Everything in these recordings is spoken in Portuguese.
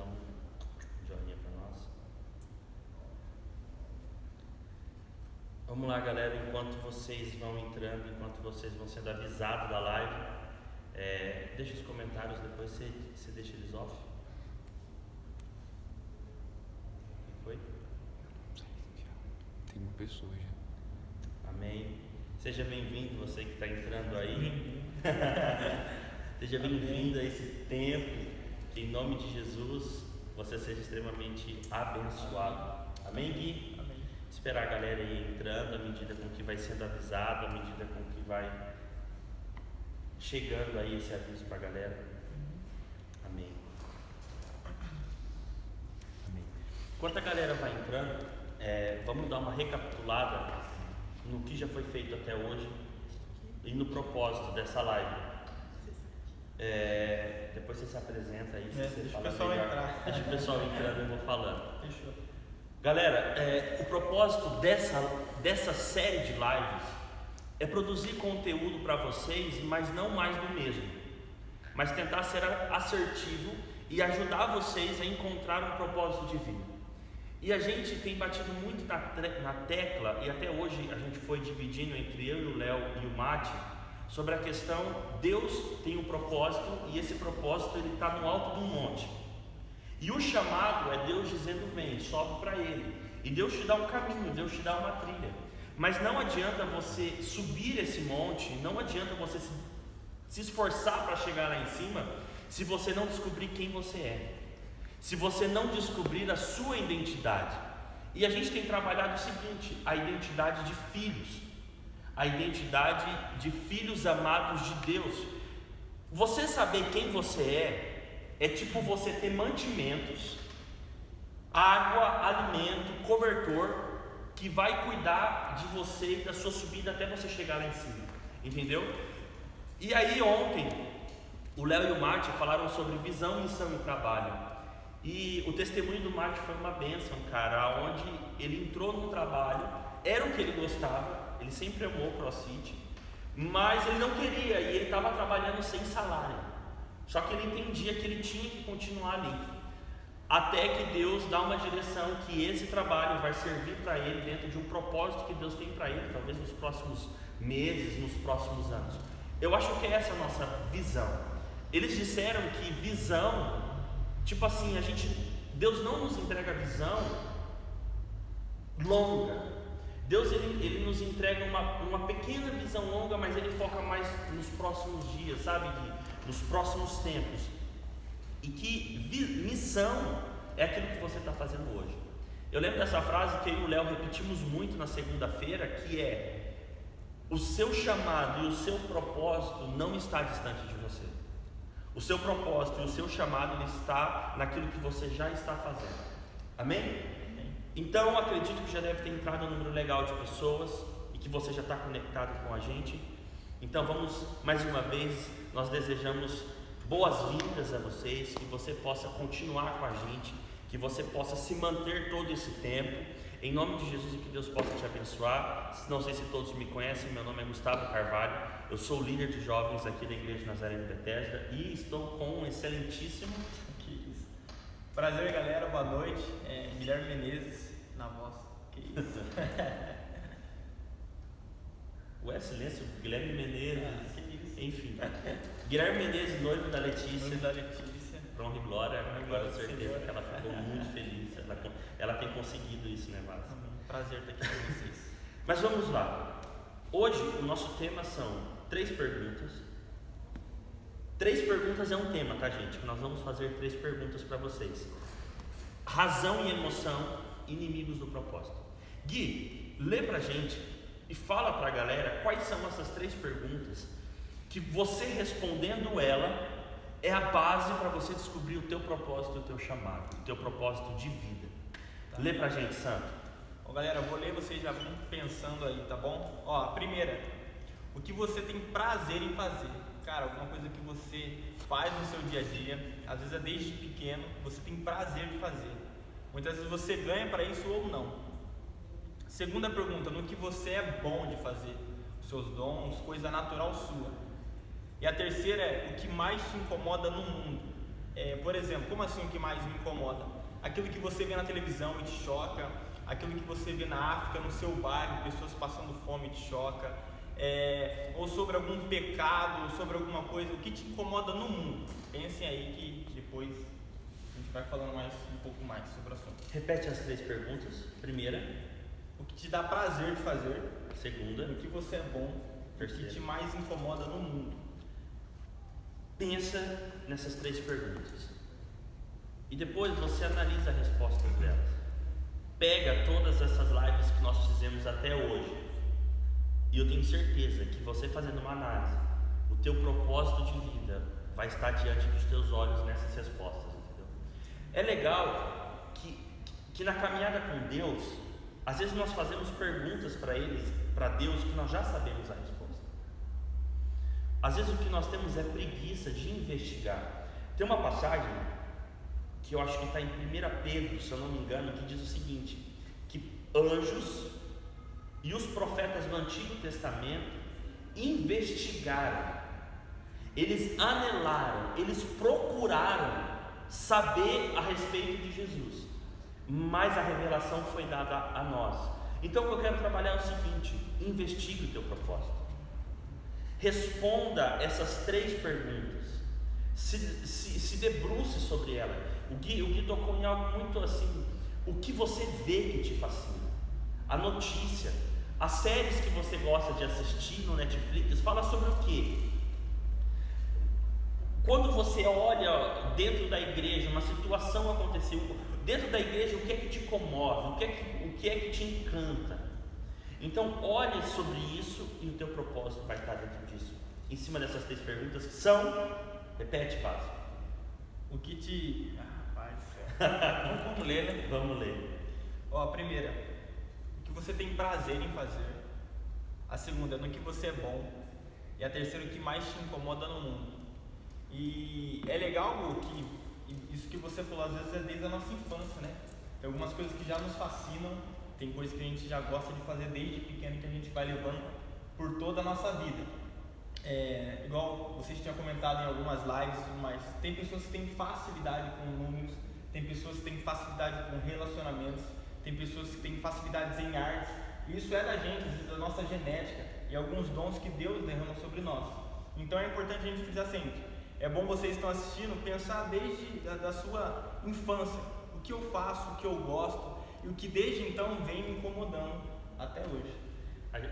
dar um joinha para nós. Vamos lá, galera, enquanto vocês vão entrando, enquanto vocês vão sendo avisados da live, deixa os comentários, depois você deixa eles off. O que foi? Tem uma pessoa já. Amém. Seja bem-vindo, você que está entrando aí. Seja bem-vindo a esse tempo, que em nome de Jesus você seja extremamente abençoado. Amém, Gui? Amém. Esperar a galera aí entrando, à medida com que vai sendo avisado, à medida com que vai chegando aí esse aviso para a galera. Amém. Amém. Enquanto a galera vai entrando, vamos dar uma recapitulada no que já foi feito até hoje e no propósito dessa live. Depois você se apresenta aí, deixa o pessoal entrar. Deixa o pessoal entrando, eu vou falando. Fechou. Galera, o propósito dessa série de lives é produzir conteúdo para vocês, mas não mais do mesmo, mas tentar ser assertivo e ajudar vocês a encontrar um propósito divino. E a gente tem batido muito na tecla, e até hoje a gente foi dividindo entre eu e o Léo e o Mate, sobre a questão, Deus tem um propósito, e esse propósito ele está no alto de um monte. E o chamado é Deus dizendo: vem, sobe para Ele. E Deus te dá um caminho, Deus te dá uma trilha. Mas não adianta você subir esse monte, não adianta você se esforçar para chegar lá em cima, se você não descobrir quem você é, se você não descobrir a sua identidade. E a gente tem trabalhado o seguinte: a identidade de filhos, a identidade de filhos amados de Deus. Você saber quem você é tipo você ter mantimentos, água, alimento, cobertor, que vai cuidar de você e da sua subida até você chegar lá em cima, entendeu? E aí ontem, o Léo e o Mate falaram sobre visão, missão e trabalho. E o testemunho do Mate foi uma bênção, cara, onde ele entrou no trabalho, era o que ele gostava, ele sempre amou o CrossFit, mas ele não queria, e ele estava trabalhando sem salário. Só que ele entendia que ele tinha que continuar ali, até que Deus dá uma direção que esse trabalho vai servir para ele dentro de um propósito que Deus tem para ele, talvez nos próximos meses, nos próximos anos. Eu acho que essa é a nossa visão. Eles disseram que visão, tipo assim, Deus não nos entrega visão longa. Deus ele nos entrega uma pequena visão longa, mas ele foca mais nos próximos dias, sabe? Nos próximos tempos. E que missão é aquilo que você está fazendo hoje. Eu lembro dessa frase que eu e o Léo repetimos muito na segunda-feira, que é: o seu chamado e o seu propósito não está distante de você. O seu propósito e o seu chamado ele está naquilo que você já está fazendo. Amém? Então acredito que já deve ter entrado um número legal de pessoas e que você já está conectado com a gente. Então vamos mais uma vez, nós desejamos boas-vindas a vocês, que você possa continuar com a gente, que você possa se manter todo esse tempo, em nome de Jesus, e que Deus possa te abençoar. Não sei se todos me conhecem, meu nome é Gustavo Carvalho, eu sou líder de jovens aqui da Igreja Nazareno Bethesda e estou com um excelentíssimo... Que isso. Prazer, galera, boa noite. Guilherme Menezes na voz. Que isso. Ué, silêncio, Guilherme Menezes, que isso. enfim. Guilherme Menezes, noivo da Letícia. Noivo da Letícia. Pra honra e glória, agora eu certeza que ela ficou muito feliz. Ela tem conseguido isso, né, Vaz? Prazer estar aqui com vocês. Mas vamos lá. Hoje o nosso tema são 3 perguntas. 3 perguntas é um tema, tá, gente? Nós vamos fazer 3 perguntas para vocês. Razão e emoção, inimigos do propósito. Gui, lê pra gente e fala pra galera quais são essas 3 perguntas que você respondendo ela é a base para você descobrir o teu propósito, o teu chamado, o teu propósito de vida. Tá. Lê pra gente, Santo. Ó, galera, eu vou ler, vocês já vão pensando aí, tá bom? Ó, a primeira: o que você tem prazer em fazer? Cara, alguma coisa que você faz no seu dia a dia, às vezes é desde pequeno, você tem prazer de fazer. Muitas vezes você ganha para isso ou não. Segunda pergunta: no que você é bom de fazer, os seus dons, coisa natural sua. E a terceira é: o que mais te incomoda no mundo? Por exemplo, como assim o que mais me incomoda? Aquilo que você vê na televisão e te choca, aquilo que você vê na África, no seu bairro, pessoas passando fome e te choca, ou sobre algum pecado, sobre alguma coisa, o que te incomoda no mundo. Pensem aí que depois a gente vai falando um pouco mais sobre o assunto. Repete as 3 perguntas. Primeira. O que te dá prazer de fazer. Segunda. O que você é bom. Terceira. O que te mais incomoda no mundo. Pensa nessas 3 perguntas e depois você analisa as respostas delas. Pega todas essas lives que nós fizemos até hoje e eu tenho certeza que você fazendo uma análise, o teu propósito de vida vai estar diante dos teus olhos nessas respostas, entendeu? É legal que na caminhada com Deus, às vezes nós fazemos perguntas para Deus que nós já sabemos a resposta. Às vezes o que nós temos é preguiça de investigar. Tem uma passagem que eu acho que está em 1 Pedro, se eu não me engano, que diz o seguinte: que anjos e os profetas do Antigo Testamento investigaram, eles anelaram, eles procuraram saber a respeito de Jesus, mas a revelação foi dada a nós. Então o que eu quero trabalhar é o seguinte: investigue o teu propósito. Responda essas 3 perguntas, se debruce sobre ela. O Gui tocou em algo muito assim: o que você vê que te fascina, a notícia, as séries que você gosta de assistir no Netflix, fala sobre o quê? Quando você olha dentro da igreja, uma situação aconteceu, dentro da igreja, o que é que te comove, o que é que te encanta? Então olhe sobre isso e o teu propósito vai estar dentro disso, em cima dessas 3 perguntas que são, repete, Vaz. O que te... rapaz do céu. Vamos ler, né? Vamos ler. A primeira, o que você tem prazer em fazer. A segunda, no que você é bom. E a terceira, o que mais te incomoda no mundo. E é legal, Gu, que isso que você falou às vezes é desde a nossa infância, né? Tem algumas coisas que já nos fascinam. Tem coisas que a gente já gosta de fazer desde pequeno, que a gente vai levando por toda a nossa vida. Igual vocês tinham comentado em algumas lives, mas tem pessoas que têm facilidade com números, tem pessoas que têm facilidade com relacionamentos, tem pessoas que têm facilidades em artes. Isso é da gente, às vezes, da nossa genética e alguns dons que Deus derrama sobre nós. Então é importante a gente frisar sempre. É bom vocês que estão assistindo pensar desde a sua infância, o que eu faço, o que eu gosto, e o que desde então vem me incomodando até hoje.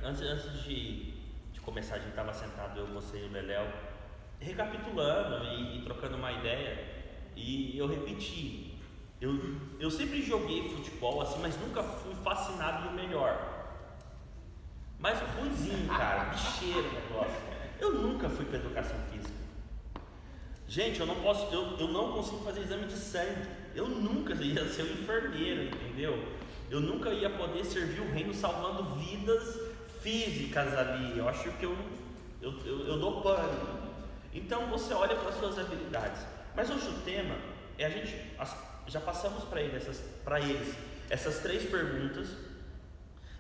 Antes de começar, a gente estava sentado, eu, você e o Leléo, recapitulando e trocando uma ideia, e eu repeti, eu sempre joguei futebol assim, mas nunca fui fascinado no melhor, mas ruimzinho, cara, bicheiro o negócio. Eu nunca fui para educação física. Gente, eu não consigo fazer exame de sangue. Eu nunca ia ser um enfermeiro, entendeu? Eu nunca ia poder servir o reino salvando vidas físicas ali. Eu acho que eu dou pânico. Então você olha para as suas habilidades. Mas hoje o tema é já passamos para eles essas 3 perguntas.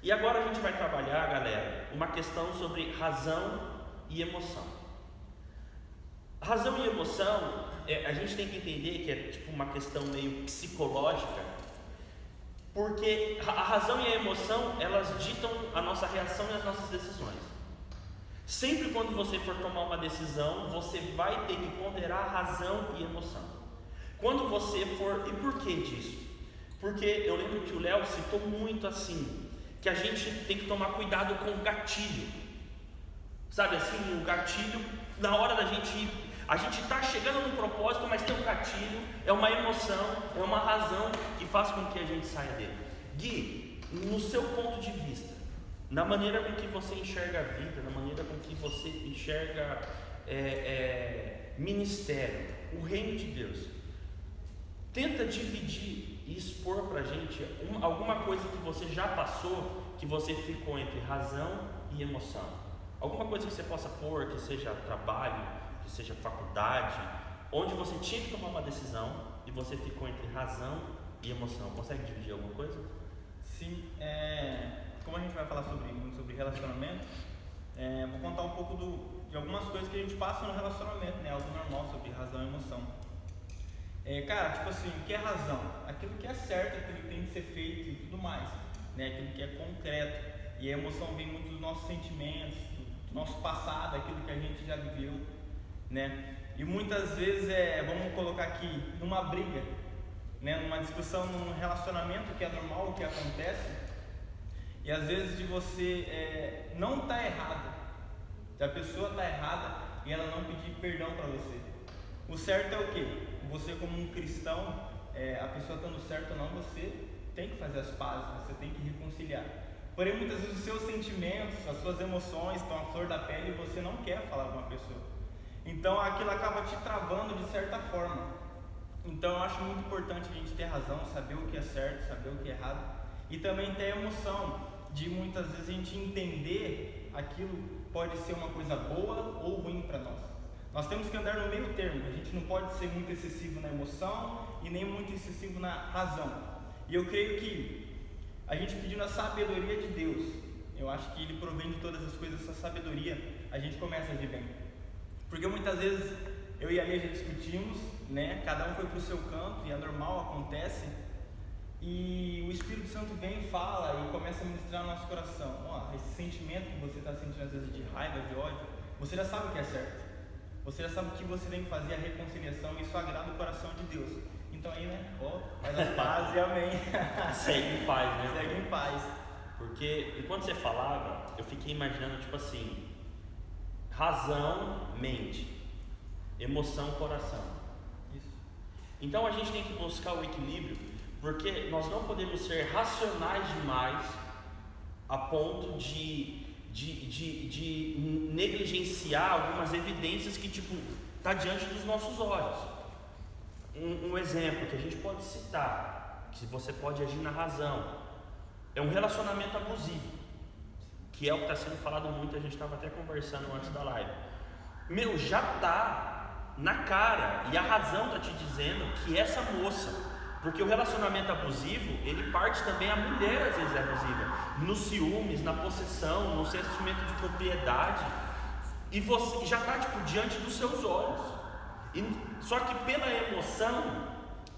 E agora a gente vai trabalhar, galera, uma questão sobre razão e emoção. Razão e emoção, a gente tem que entender que é tipo uma questão meio psicológica, porque a razão e a emoção, elas ditam a nossa reação e as nossas decisões. Sempre quando você for tomar uma decisão, você vai ter que ponderar razão e emoção. Quando você for... E por que disso? Porque eu lembro que o Léo citou muito assim, que a gente tem que tomar cuidado com o gatilho. Sabe assim, o gatilho, na hora da gente... A gente está chegando num propósito, mas tem um gatilho, é uma emoção, é uma razão que faz com que a gente saia dele. Gui, no seu ponto de vista, na maneira com que você enxerga a vida, na maneira com que você enxerga ministério, o reino de Deus, tenta dividir e expor para a gente alguma coisa que você já passou, que você ficou entre razão e emoção. Alguma coisa que você possa pôr, que seja trabalho, que seja faculdade, onde você tinha que tomar uma decisão e você ficou entre razão e emoção. Consegue dividir alguma coisa? Sim, como a gente vai falar sobre relacionamento, vou contar um pouco de algumas coisas que a gente passa no relacionamento, né? Algo normal sobre razão e emoção. Cara, tipo assim, o que é razão? Aquilo que é certo, aquilo que tem que ser feito e tudo mais, né? Aquilo que é concreto. E a emoção vem muito dos nossos sentimentos, do nosso passado, aquilo que a gente já viveu, né? E muitas vezes vamos colocar aqui, numa briga, né? Numa discussão, num relacionamento que é normal, o que acontece, e às vezes de você não tá errado, se a pessoa tá errada e ela não pedir perdão para você. O certo é o quê? Você como um cristão, a pessoa estando certa ou não, você tem que fazer as pazes, você tem que reconciliar. Porém, muitas vezes os seus sentimentos, as suas emoções estão à flor da pele e você não quer falar com uma pessoa. Então aquilo acaba te travando de certa forma. Então eu acho muito importante a gente ter razão, saber o que é certo, saber o que é errado. E também ter a emoção de muitas vezes a gente entender aquilo pode ser uma coisa boa ou ruim para nós. Nós temos que andar no meio termo, a gente não pode ser muito excessivo na emoção e nem muito excessivo na razão. E eu creio que a gente pedindo a sabedoria de Deus, eu acho que Ele provém de todas as coisas, essa sabedoria, a gente começa a agir bem. Porque muitas vezes eu e a Lia já discutimos, né? Cada um foi para o seu canto e é normal, acontece. E o Espírito Santo vem e fala e começa a ministrar no nosso coração. Esse sentimento que você está sentindo às vezes de raiva, de ódio, você já sabe o que é certo. Você já sabe o que você tem que fazer, a reconciliação, e isso agrada o coração de Deus. Então aí, né, faz as pazes e amém. Segue em paz, né? Segue em paz. Porque enquanto você falava, eu fiquei imaginando, tipo assim, razão, mente, emoção, coração. Isso. Então a gente tem que buscar o equilíbrio, porque nós não podemos ser racionais demais a ponto de negligenciar algumas evidências que está diante dos nossos olhos. Um exemplo que a gente pode citar, que você pode agir na razão, é um relacionamento abusivo, que é o que está sendo falado muito, a gente estava até conversando antes da live. Já está na cara, e a razão está te dizendo que essa moça, porque o relacionamento abusivo, ele parte também, a mulher às vezes é abusiva, nos ciúmes, na possessão, no sentimento de propriedade, e você já está diante dos seus olhos, só que pela emoção,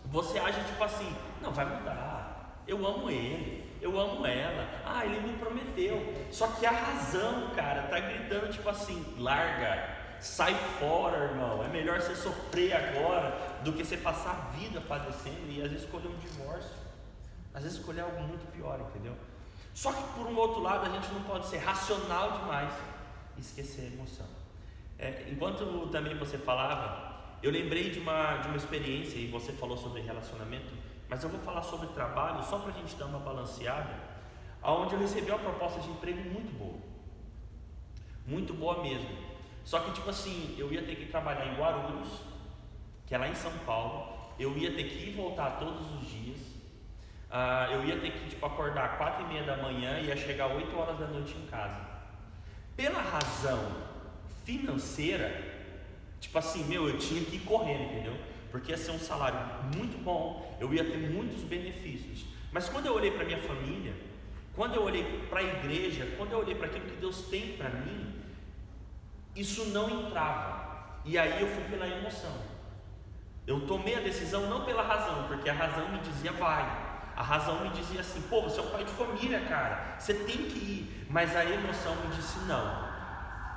você age tipo assim, não vai mudar, eu amo ele, eu amo ela, ele me prometeu, só que a razão, cara, tá gritando tipo assim, larga, sai fora, irmão, é melhor você sofrer agora do que você passar a vida padecendo e às vezes escolher um divórcio, às vezes escolher algo muito pior, entendeu? Só que por um outro lado a gente não pode ser racional demais e esquecer a emoção. Enquanto também você falava, eu lembrei de uma experiência, e você falou sobre relacionamento, mas eu vou falar sobre trabalho só para a gente dar uma balanceada, onde eu recebi uma proposta de emprego muito boa mesmo. Só que tipo assim, eu ia ter que trabalhar em Guarulhos, que é lá em São Paulo, eu ia ter que ir e voltar todos os dias, eu ia ter que acordar 4h30 da manhã e ia chegar 8 horas da noite em casa. Pela razão financeira, tipo assim, eu tinha que ir correndo, entendeu? Porque ia ser um salário muito bom, eu ia ter muitos benefícios. Mas quando eu olhei para minha família, quando eu olhei para a igreja, quando eu olhei para aquilo que Deus tem para mim, isso não entrava. E aí eu fui pela emoção. Eu tomei a decisão não pela razão, porque a razão me dizia vai. A razão me dizia assim, você é um pai de família, cara, você tem que ir. Mas a emoção me disse não.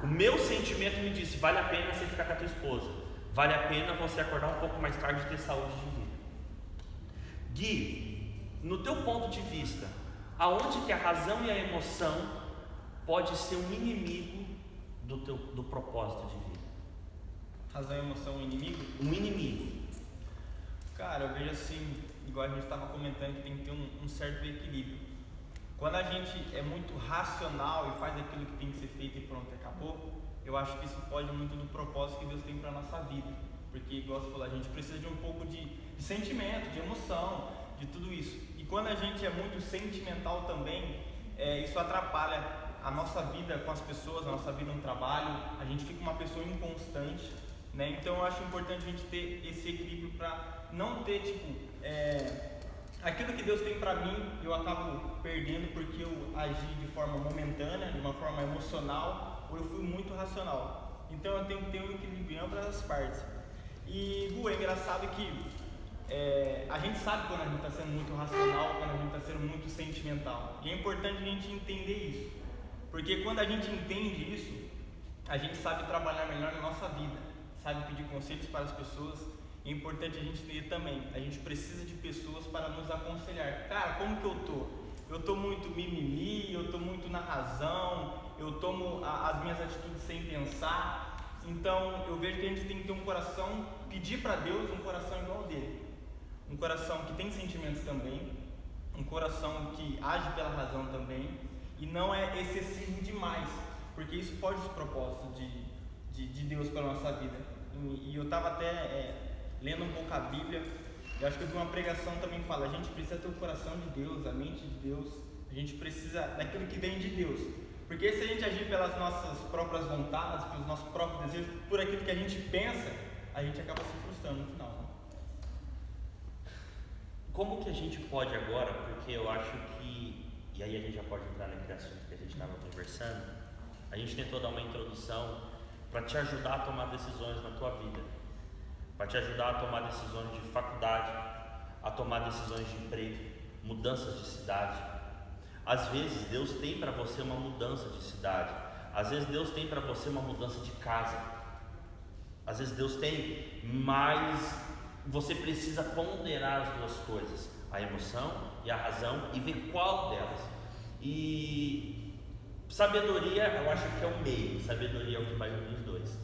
O meu sentimento me disse, vale a pena você ficar com a tua esposa, vale a pena você acordar um pouco mais tarde e ter saúde de vida. Gui, no teu ponto de vista, aonde que a razão e a emoção pode ser um inimigo do propósito de vida? Razão e emoção, um inimigo? Um inimigo. Cara, eu vejo assim, igual a gente estava comentando, que tem que ter um certo equilíbrio. Quando a gente é muito racional e faz aquilo que tem que ser feito e pronto, acabou, eu acho que isso foge muito do propósito que Deus tem para a nossa vida. Porque, igual você falou, a gente precisa de um pouco de sentimento, de emoção, de tudo isso. E quando a gente é muito sentimental também, isso atrapalha a nossa vida com as pessoas, a nossa vida no trabalho, a gente fica uma pessoa inconstante, né? Então eu acho importante a gente ter esse equilíbrio para não ter, aquilo que Deus tem para mim, eu acabo perdendo porque eu agi de forma momentânea, de uma forma emocional, ou eu fui muito racional. Então eu tenho que ter um equilíbrio em ambas as partes. E, é engraçado que a gente sabe quando a gente está sendo muito racional, quando a gente está sendo muito sentimental. E é importante a gente entender isso, porque quando a gente entende isso, a gente sabe trabalhar melhor na nossa vida, sabe pedir conselhos para as pessoas. E é importante a gente entender também, a gente precisa de pessoas para nos aconselhar. Cara, como que eu tô? Eu tô muito mimimi, eu tô muito na razão, eu tomo as minhas atitudes sem pensar. Então eu vejo que a gente tem que ter um coração, pedir para Deus um coração igual ao dele. Um coração que tem sentimentos também, um coração que age pela razão também, e não é excessivo demais, porque isso foge dos propósitos de Deus para a nossa vida. E eu estava até lendo um pouco a Bíblia, eu acho que eu vi uma pregação também que fala, a gente precisa ter o coração de Deus, a mente de Deus, a gente precisa daquilo que vem de Deus, porque se a gente agir pelas nossas próprias vontades, pelos nossos próprios desejos, por aquilo que a gente pensa, a gente acaba se frustrando no final. Como que a gente pode agora, porque eu acho que, e aí a gente já pode entrar naquele assunto que a gente estava conversando, a gente tentou dar uma introdução para te ajudar a tomar decisões na tua vida, para te ajudar a tomar decisões de faculdade, a tomar decisões de emprego, mudanças de cidade. Às vezes Deus tem para você uma mudança de cidade, às vezes Deus tem para você uma mudança de casa, às vezes Deus tem, mas você precisa ponderar as duas coisas, a emoção e a razão, e ver qual delas. E sabedoria, eu acho que é o meio, sabedoria é o que vai unir os dois.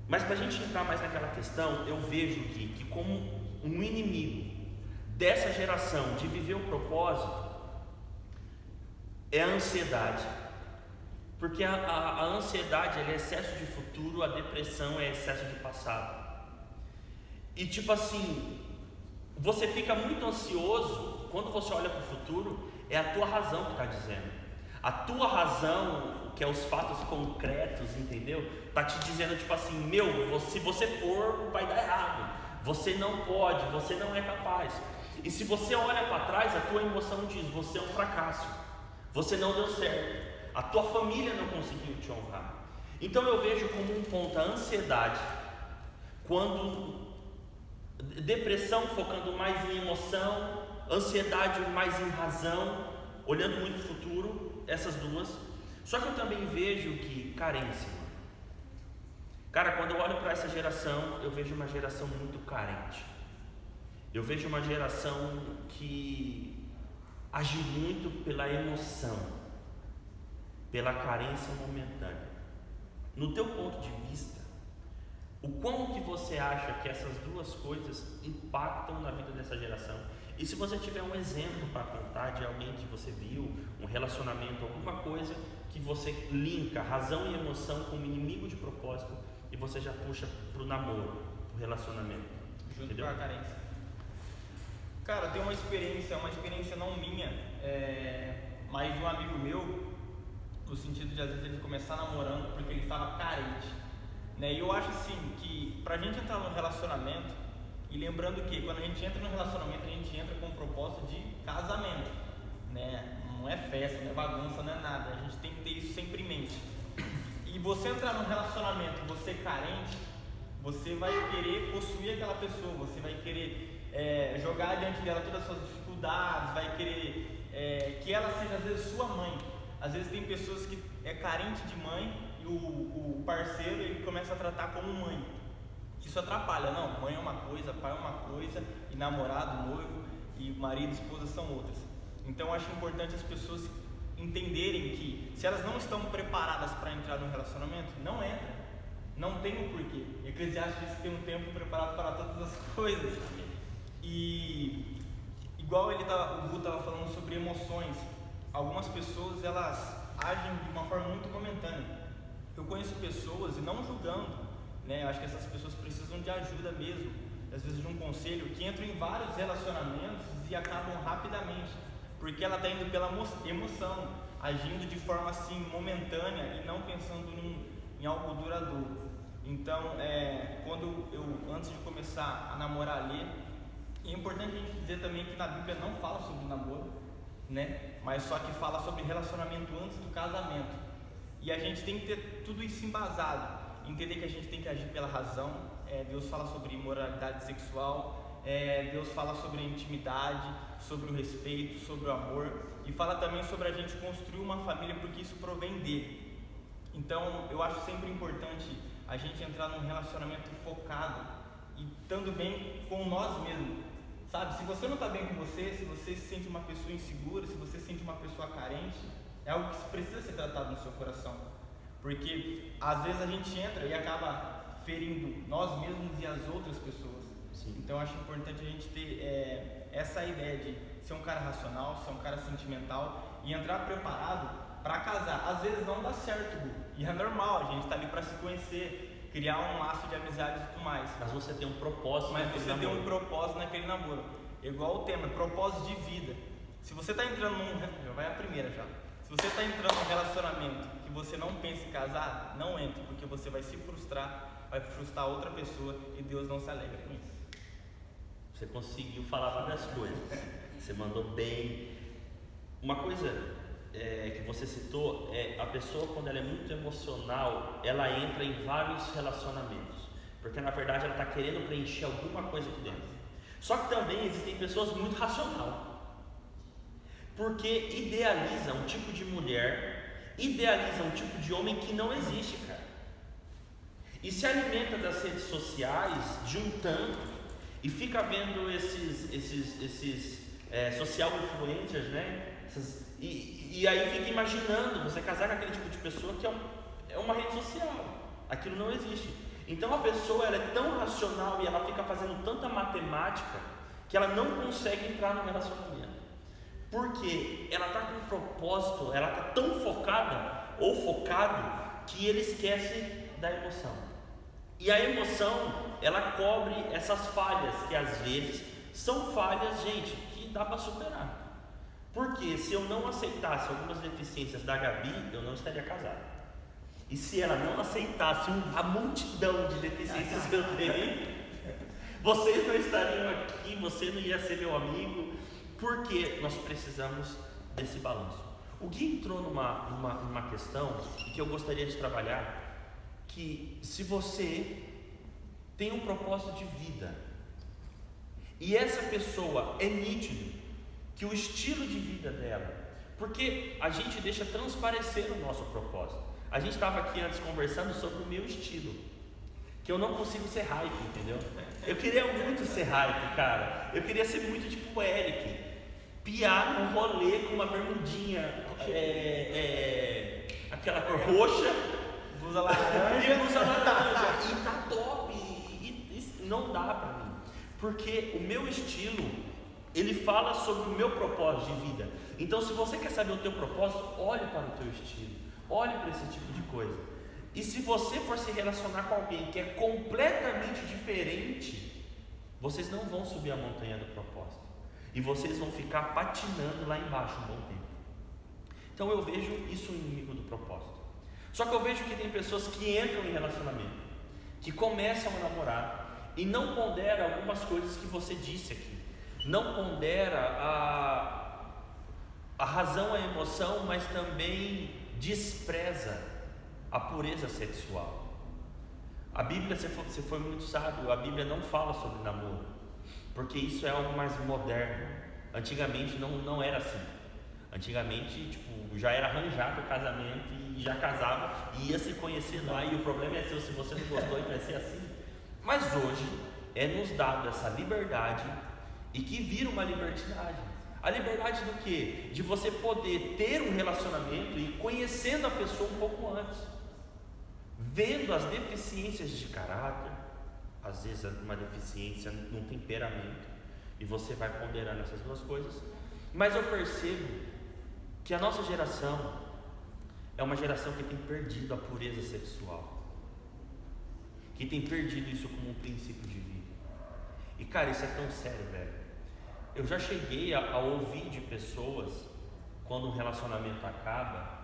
Mas para a gente entrar mais naquela questão, eu vejo que como um inimigo dessa geração de viver o propósito é a ansiedade. Porque a ansiedade ela é excesso de futuro, a depressão é excesso de passado. E tipo assim, você fica muito ansioso quando você olha para o futuro, é a tua razão que está dizendo. A tua razão, que é os fatos concretos, entendeu? Tá te dizendo tipo assim, se você for, vai dar errado. Você não pode, você não é capaz. E se você olha para trás, a tua emoção diz, você é um fracasso. Você não deu certo. A tua família não conseguiu te honrar. Então eu vejo como um ponto a ansiedade, quando depressão focando mais em emoção, ansiedade mais em razão, olhando muito o futuro, essas duas. Só que eu também vejo que carência. Cara, quando eu olho para essa geração, eu vejo uma geração muito carente. Eu vejo uma geração que age muito pela emoção, pela carência momentânea. No teu ponto de vista, o quão que você acha que essas duas coisas impactam na vida dessa geração? E se você tiver um exemplo para contar de alguém que você viu, um relacionamento, alguma coisa que você linka razão e emoção como inimigo de propósito e você já puxa para o namoro, para o relacionamento. Junto entendeu? Com a carência. Cara, tem uma experiência não minha, mas de um amigo meu, no sentido de às vezes ele começar namorando porque ele estava carente. Né? E eu acho assim que pra gente entrar no relacionamento, e lembrando que quando a gente entra no relacionamento, a gente entra com o propósito de casamento, né? Não é festa, não é bagunça, não é nada, a gente tem que ter isso sempre em mente. E você entrar num relacionamento, você carente, você vai querer possuir aquela pessoa, você vai querer jogar diante dela todas as suas dificuldades, vai querer que ela seja às vezes sua mãe. Às vezes tem pessoas que é carente de mãe e o parceiro ele começa a tratar como mãe. Isso atrapalha, não, mãe é uma coisa, pai é uma coisa, e namorado, noivo, e marido e esposa são outras. Então eu acho importante as pessoas entenderem que se elas não estão preparadas para entrar no relacionamento, não entra, não tem o porquê. Eclesiastes diz que tem um tempo preparado para todas as coisas. E igual o Gu estava falando sobre emoções, algumas pessoas elas agem de uma forma muito momentânea. Eu conheço pessoas, e não julgando, né? Acho que essas pessoas precisam de ajuda mesmo, às vezes de um conselho, que entram em vários relacionamentos e acabam rapidamente, porque ela está indo pela emoção, agindo de forma assim momentânea e não pensando em algo duradouro. Então, quando eu antes de começar a namorar ali, é importante a gente dizer também que na Bíblia não fala sobre namoro, né? Mas só que fala sobre relacionamento antes do casamento. E a gente tem que ter tudo isso embasado, entender que a gente tem que agir pela razão. Deus fala sobre imoralidade sexual, Deus fala sobre a intimidade, sobre o respeito, sobre o amor, e fala também sobre a gente construir uma família, porque isso provém dele. Então eu acho sempre importante a gente entrar num relacionamento focado e estando bem com nós mesmos, sabe? Se você não está bem com você, se você se sente uma pessoa insegura, se você se sente uma pessoa carente, é algo que precisa ser tratado no seu coração, porque às vezes a gente entra e acaba ferindo nós mesmos e as outras pessoas. Sim. Então eu acho importante a gente ter essa ideia de ser um cara racional, ser um cara sentimental e entrar preparado para casar. Às vezes não dá certo, Gu, e é normal, a gente está ali para se conhecer, criar um laço de amizades e tudo mais. Mas você tem um propósito. Mas você tem um propósito naquele namoro. Igual o tema, propósito de vida. Se você está entrando já vai a primeira já. Se você está entrando num relacionamento que você não pensa em casar, não entre, porque você vai se frustrar, vai frustrar outra pessoa e Deus não se alegra com isso. Você conseguiu falar várias coisas. Você mandou bem. Uma coisa que você citou é a pessoa, quando ela é muito emocional, ela entra em vários relacionamentos, porque na verdade ela está querendo preencher alguma coisa aqui dentro. Só que também existem pessoas muito racional, porque idealiza um tipo de mulher, idealiza um tipo de homem que não existe, cara, e se alimenta das redes sociais de um tanto e fica vendo esses social influencers, né? E aí fica imaginando você casar com aquele tipo de pessoa que é uma rede social. Aquilo não existe. Então a pessoa, ela é tão racional e ela fica fazendo tanta matemática que ela não consegue entrar no relacionamento, porque ela está com um propósito, ela está tão focada ou focado que ele esquece da emoção. E a emoção, ela cobre essas falhas que às vezes são falhas, gente, que dá para superar. Porque se eu não aceitasse algumas deficiências da Gabi, eu não estaria casado. E se ela não aceitasse a multidão de deficiências que eu tenho, vocês não estariam aqui, você não ia ser meu amigo, porque nós precisamos desse balanço. O Gui entrou numa questão que eu gostaria de trabalhar, que se você tem um propósito de vida, e essa pessoa é nítido, que o estilo de vida dela, porque a gente deixa transparecer o nosso propósito. A gente estava aqui antes conversando sobre o meu estilo, que eu não consigo ser hype, entendeu? Eu queria muito ser hype, cara. Eu queria ser muito tipo o Eric, piar num rolê com uma bermudinha, aquela cor roxa, blusa laranja, e tá top, e não dá pra mim, porque o meu estilo, ele fala sobre o meu propósito de vida. Então, se você quer saber o teu propósito, olhe para o teu estilo, olhe para esse tipo de coisa. E se você for se relacionar com alguém que é completamente diferente, vocês não vão subir a montanha do propósito, e vocês vão ficar patinando lá embaixo um bom tempo. Então eu vejo isso o inimigo do propósito. Só que eu vejo que tem pessoas que entram em relacionamento, que começam a namorar e não pondera algumas coisas que você disse aqui. Não pondera a razão, a emoção, mas também despreza a pureza sexual. A Bíblia, você foi muito sábio, a Bíblia não fala sobre namoro, porque isso é algo mais moderno. Antigamente não era assim. Antigamente, já era arranjado o casamento e já casava e ia se conhecer lá, e o problema é seu, se você não gostou, vai ser assim. Mas hoje é nos dado essa liberdade, e que vira uma libertinagem. A liberdade do quê? De você poder ter um relacionamento e conhecendo a pessoa um pouco antes, vendo as deficiências de caráter, às vezes uma deficiência no temperamento, e você vai ponderando essas duas coisas. Mas eu percebo que a nossa geração é uma geração que tem perdido a pureza sexual, que tem perdido isso como um princípio de vida. E cara, isso é tão sério, velho. Eu já cheguei a ouvir de pessoas, quando um relacionamento acaba,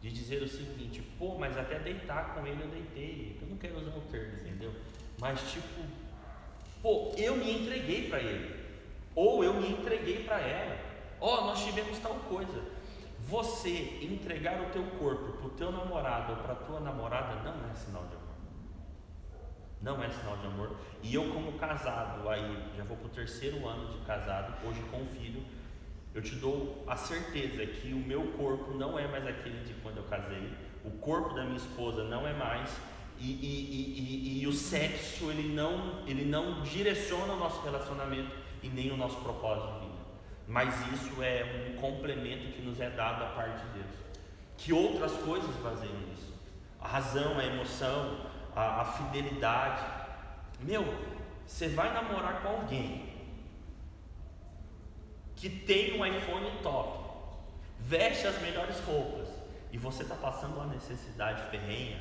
de dizer o seguinte: pô, mas até deitar com ele eu deitei. Eu não quero usar o termo, entendeu? Mas tipo, pô, eu me entreguei para ele, ou eu me entreguei para ela. Ó, nós tivemos tal coisa. Você entregar o teu corpo pro teu namorado ou pra tua namorada não é sinal de amor. Não é sinal de amor. E eu, como casado, aí já vou pro 3º ano de casado, hoje com filho, eu te dou a certeza que o meu corpo não é mais aquele de quando eu casei, o corpo da minha esposa não é mais, e o sexo ele não direciona o nosso relacionamento e nem o nosso propósito de vida. Mas isso é um complemento que nos é dado da parte de Deus. Que outras coisas baseiam nisso? A razão, a emoção, a fidelidade. Meu, você vai namorar com alguém que tem um iPhone top, veste as melhores roupas, e você está passando uma necessidade ferrenha,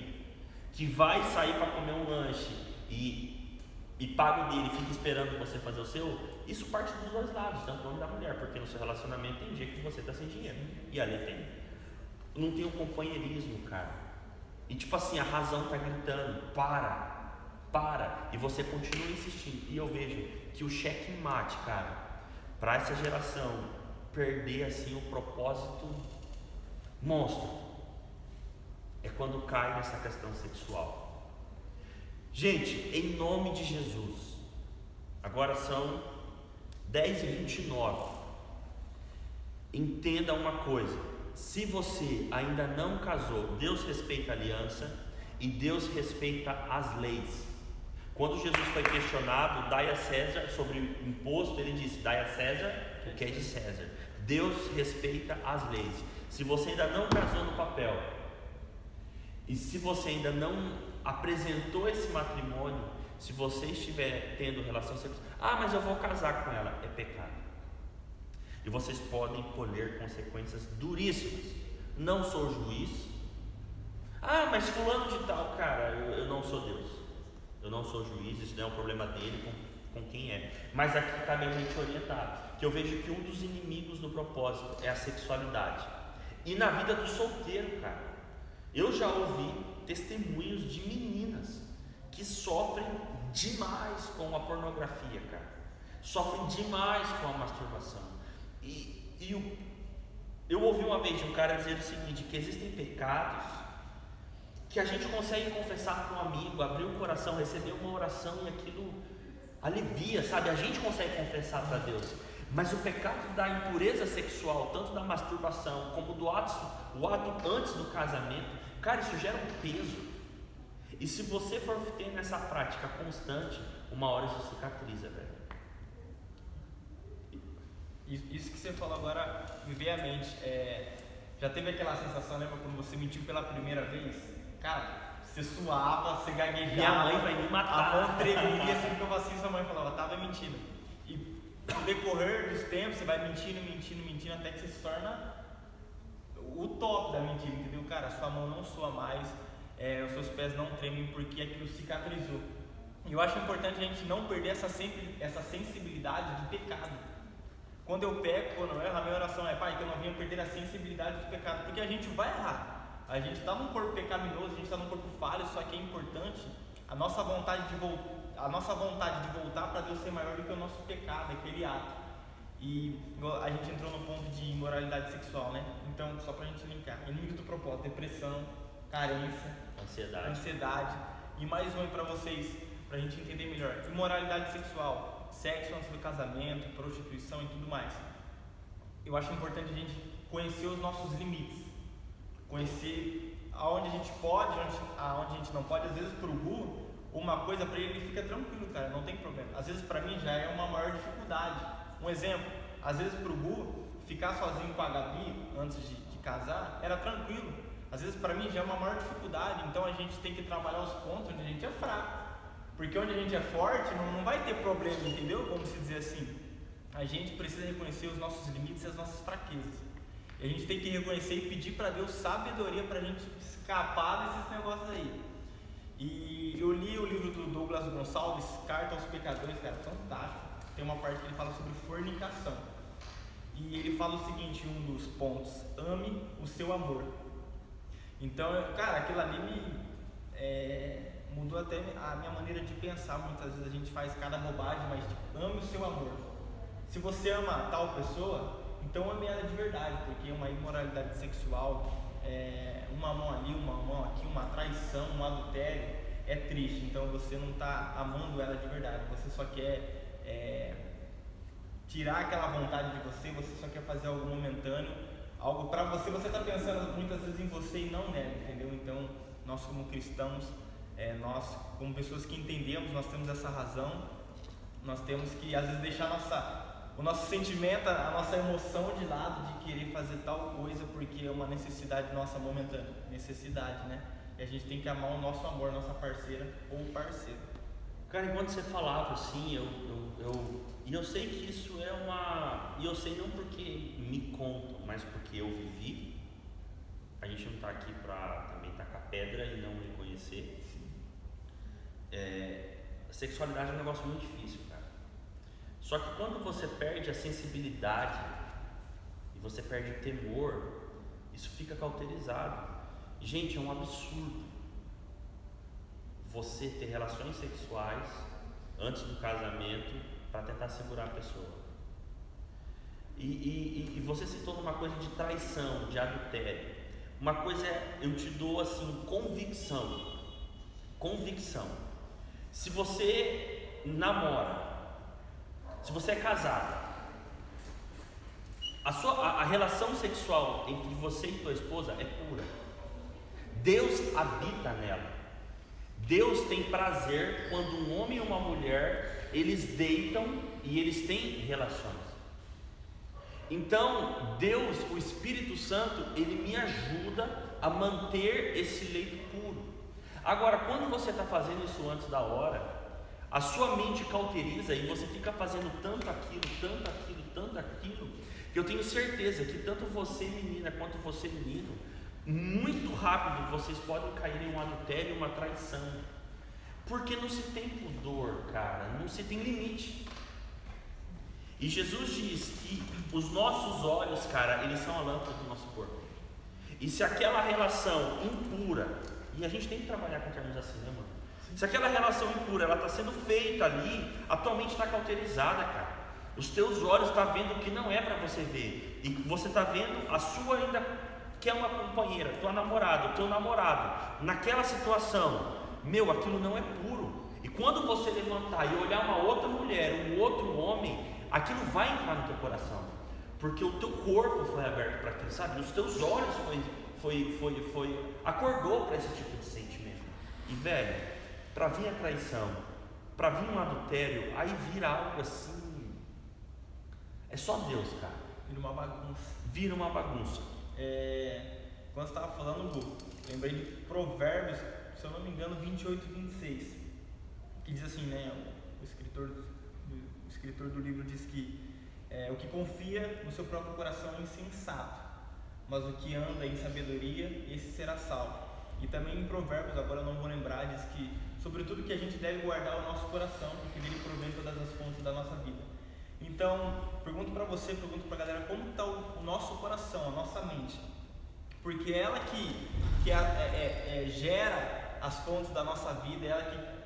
que vai sair para comer um lanche e paga o dele e fica esperando você fazer o seu, isso parte dos dois lados, tanto do homem da mulher, porque no seu relacionamento tem dia que você está sem dinheiro, e ali tem. Não tem o companheirismo, cara. E tipo assim, a razão está gritando, para, e você continua insistindo. E eu vejo que o checkmate, cara, para essa geração perder assim o propósito monstro é quando cai nessa questão sexual. Gente, em nome de Jesus, agora são 10h29. Entenda uma coisa: se você ainda não casou, Deus respeita a aliança e Deus respeita as leis. Quando Jesus foi questionado, dai a César sobre o imposto, ele disse: dai a César o que é de César. Deus respeita as leis. Se você ainda não casou no papel, e se você ainda não apresentou esse matrimônio, se você estiver tendo relação sexual, mas eu vou casar com ela, é pecado. E vocês podem colher consequências duríssimas. Não sou juiz. Mas fulano de tal, cara, eu não sou Deus. Eu não sou juiz, isso não é um problema dele com quem é. Mas aqui cabe a gente orientar, que eu vejo que um dos inimigos do propósito é a sexualidade. E na vida do solteiro, cara, eu já ouvi testemunhos de meninas que sofrem demais com a pornografia, cara. Sofrem demais com a masturbação. Eu ouvi uma vez de um cara dizer o seguinte, que existem pecados que a gente consegue confessar com um amigo, abrir o coração, receber uma oração e aquilo alivia, sabe? A gente consegue confessar para Deus. Mas o pecado da impureza sexual, tanto da masturbação como do ato antes do casamento, cara, isso gera um peso. E se você for ter nessa prática constante, uma hora isso cicatriza, velho. Isso que você falou agora me veio à mente. Já teve aquela sensação, lembra quando você mentiu pela primeira vez? Cara, você suava, você gaguejava. Minha mãe vai me matar. A mão tremia, você ficava assim, sua mãe falava, tava mentindo. E no decorrer dos tempos, você vai mentindo, até que você se torna o top da mentira, entendeu? Cara, sua mão não sua mais, os seus pés não tremem porque aquilo cicatrizou. E eu acho importante a gente não perder essa sensibilidade do pecado. Quando eu peco, quando eu erro, a minha oração é: Pai, que eu não venha perder a sensibilidade do pecado, porque a gente vai errar. A gente está num corpo pecaminoso, a gente está num corpo falho, só que é importante a nossa vontade de voltar para Deus ser maior do que o nosso pecado, aquele ato. E a gente entrou no ponto de imoralidade sexual, né? Então, só para a gente linkar: inimigo do propósito, depressão, carência, ansiedade. E mais um aí para vocês, para a gente entender melhor: imoralidade sexual, sexo antes do casamento, prostituição e tudo mais. Eu acho importante a gente conhecer os nossos limites, conhecer aonde a gente pode, aonde a gente não pode. Às vezes pro Gu, uma coisa para ele fica tranquilo, cara, não tem problema. Às vezes para mim já é uma maior dificuldade. Um exemplo: às vezes pro Gu, ficar sozinho com a Gabi antes de casar era tranquilo. Às vezes para mim já é uma maior dificuldade. Então a gente tem que trabalhar os pontos onde a gente é fraco, porque onde a gente é forte não vai ter problema, entendeu? Como se dizer assim, a gente precisa reconhecer os nossos limites e as nossas fraquezas. E a gente tem que reconhecer e pedir para Deus sabedoria para a gente escapar desses negócios aí. E eu li o livro do Douglas Gonçalves, Carta aos Pecadores, cara, fantástico. Tem uma parte que ele fala sobre fornicação. E ele fala o seguinte, um dos pontos: ame o seu amor. Então, cara, aquilo ali mudou até a minha maneira de pensar. Muitas vezes a gente faz cada bobagem, mas tipo, ame o seu amor. Se você ama tal pessoa, então ame ela de verdade, porque uma imoralidade sexual, uma mão ali, uma mão aqui, uma traição, um adultério, é triste, então você não está amando ela de verdade, você só quer tirar aquela vontade de você só quer fazer algo momentâneo, algo para você está pensando muitas vezes em você e não nela, entendeu? Então, nós como cristãos, nós como pessoas que entendemos, nós temos essa razão, nós temos que às vezes deixar o nosso sentimento, a nossa emoção de lado de querer fazer tal coisa porque é uma necessidade nossa momentânea, necessidade, né? E a gente tem que amar o nosso amor, nossa parceira ou parceiro. Cara, enquanto você falava assim, eu sei que isso é e eu sei não porque me contam, mas porque eu vivi. A gente não está aqui para também tacar pedra e não reconhecer. A sexualidade é um negócio muito difícil, cara. Só que quando você perde a sensibilidade e você perde o temor, isso fica cauterizado. Gente, é um absurdo você ter relações sexuais antes do casamento para tentar segurar a pessoa. E você citou numa coisa de traição, de adultério. Uma coisa eu te dou assim, convicção. Se você namora, se você é casado, a relação sexual entre você e tua esposa é pura. Deus habita nela. Deus tem prazer quando um homem e uma mulher, eles deitam e eles têm relações. Então, Deus, o Espírito Santo, ele me ajuda a manter esse leito puro. Agora, quando você está fazendo isso antes da hora, a sua mente cauteriza e você fica fazendo tanto aquilo, que eu tenho certeza que tanto você menina quanto você menino, muito rápido vocês podem cair em um adultério e uma traição, porque não se tem pudor, cara, não se tem limite. E Jesus diz que os nossos olhos, cara, eles são a lâmpada do nosso corpo. E se aquela relação impura, e a gente tem que trabalhar com termos assim, né, mano? Se aquela relação impura, ela está sendo feita ali, a tua mente está cauterizada, cara. Os teus olhos estão vendo o que não é para você ver, e você está vendo a sua ainda, que é uma companheira, tua namorada, teu namorado, naquela situação, aquilo não é puro. E quando você levantar e olhar uma outra mulher, um outro homem, aquilo vai entrar no teu coração, porque o teu corpo foi aberto para aquilo, sabe? Os teus olhos acordou para esse tipo de sentimento. E velho, para vir a traição, para vir um adultério, aí vira algo assim, é só Deus, cara. Vira uma bagunça. Quando você estava falando, Gu, lembrei de Provérbios, se eu não me engano, 28 e 26, que diz assim, né? O escritor do livro diz que o que confia no seu próprio coração é insensato, mas o que anda em sabedoria, esse será salvo. E também em Provérbios, agora eu não vou lembrar, diz que sobre tudo que a gente deve guardar o nosso coração, porque dele provém todas as fontes da nossa vida. Então, pergunto para você, pergunto para a galera, como está o nosso coração, a nossa mente? Porque ela que gera as fontes da nossa vida,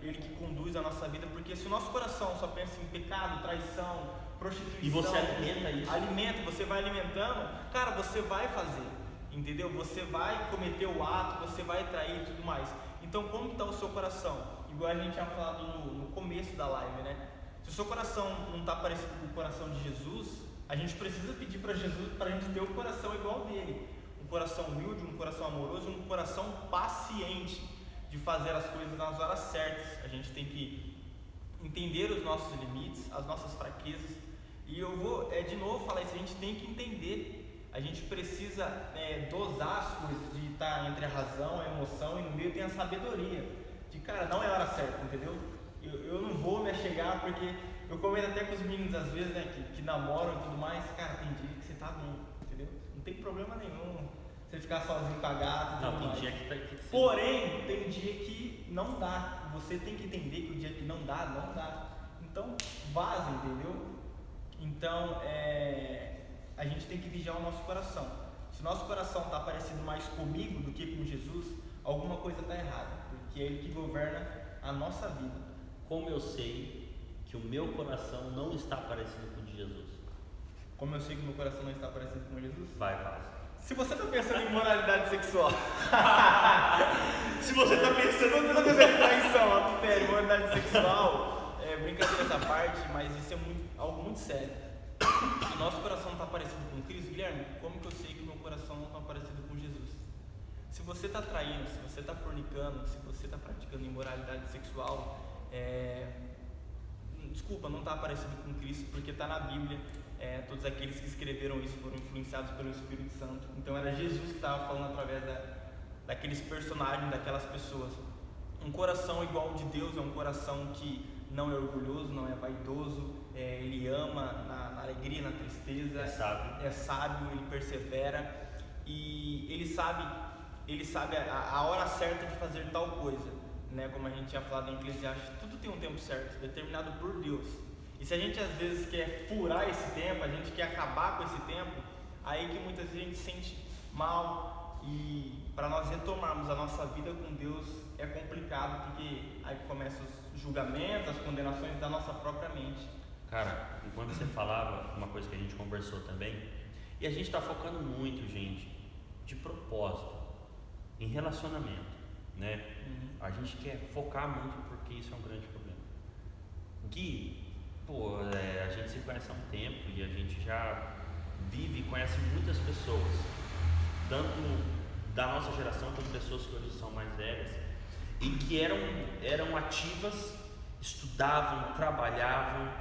ele que conduz a nossa vida, porque se o nosso coração só pensa em pecado, traição, prostituição, e você alimenta isso, você vai alimentando, cara, você vai fazer, entendeu? Você vai cometer o ato, você vai trair e tudo mais. Então, como está o seu coração? Igual a gente tinha falado no começo da live, né? Se o seu coração não está parecido com o coração de Jesus, a gente precisa pedir para Jesus para a gente ter o coração igual dele, um coração humilde, um coração amoroso, um coração paciente de fazer as coisas nas horas certas. A gente tem que entender os nossos limites, as nossas fraquezas. E eu vou de novo falar isso, a gente tem que entender, a gente precisa dosar as coisas, de estar entre a razão, a emoção, e no meio tem a sabedoria, de cara, não é a hora certa, entendeu? Eu não vou me achegar, porque eu comento até com os meninos às vezes, né, que namoram e tudo mais, cara, tem dia que você tá bem, entendeu? Não tem problema nenhum você ficar sozinho com a gata e tudo mais. Dia que tá aqui. Porém, tem dia que não dá, você tem que entender que o dia que não dá, não dá. Então, vaza, entendeu? Então, a gente tem que vigiar o nosso coração. Se o nosso coração está parecido mais comigo do que com Jesus, alguma coisa está errada, porque é Ele que governa a nossa vida. Como eu sei que o meu coração não está parecido com o de Jesus? Como eu sei que o meu coração não está parecido com Jesus? Vai. Se você está pensando em moralidade sexual, Se você está pensando em traição, adultério, moralidade sexual, brincadeira essa parte, mas isso é algo muito sério. Se o nosso coração não está parecido com Cristo, Guilherme, como que eu sei que o meu coração não está parecido com Jesus? Se você está traindo, se você está fornicando, se você está praticando imoralidade sexual, desculpa, não está parecido com Cristo, porque está na Bíblia. Todos aqueles que escreveram isso foram influenciados pelo Espírito Santo. Então era Jesus que estava falando através daqueles personagens, daquelas pessoas. Um coração igual ao de Deus é um coração que não é orgulhoso, não é vaidoso, ele ama na alegria, na tristeza, é sábio, ele persevera e ele sabe a hora certa de fazer tal coisa, né? Como a gente tinha falado em Eclesiastes, tudo tem um tempo certo, determinado por Deus. E se a gente às vezes quer furar esse tempo, a gente quer acabar com esse tempo, aí que muitas vezes a gente sente mal, e para nós retomarmos a nossa vida com Deus é complicado, porque aí começam os julgamentos, as condenações da nossa própria mente. Cara, enquanto você falava, uma coisa que a gente conversou também, e a gente está focando muito, gente, de propósito, em relacionamento, né? A gente quer focar muito porque isso é um grande problema. Gui, a gente se conhece há um tempo e a gente já vive e conhece muitas pessoas, tanto da nossa geração como pessoas que hoje são mais velhas e que eram ativas, estudavam, trabalhavam,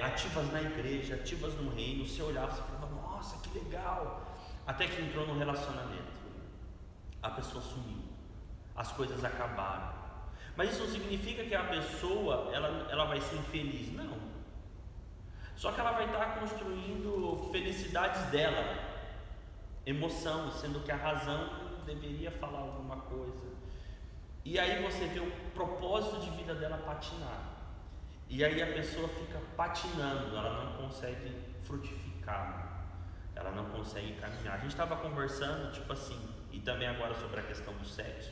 ativas na igreja, ativas no reino. Você olhava e falava, nossa, que legal, até que entrou no relacionamento, a pessoa sumiu, as coisas acabaram. Mas isso não significa que a pessoa ela vai ser infeliz, não. Só que ela vai estar construindo felicidades dela, emoção, sendo que a razão deveria falar alguma coisa. E aí você vê o propósito de vida dela patinar. E aí a pessoa fica patinando, ela não consegue frutificar, ela não consegue caminhar. A gente estava conversando, tipo assim, e também agora sobre a questão do sexo.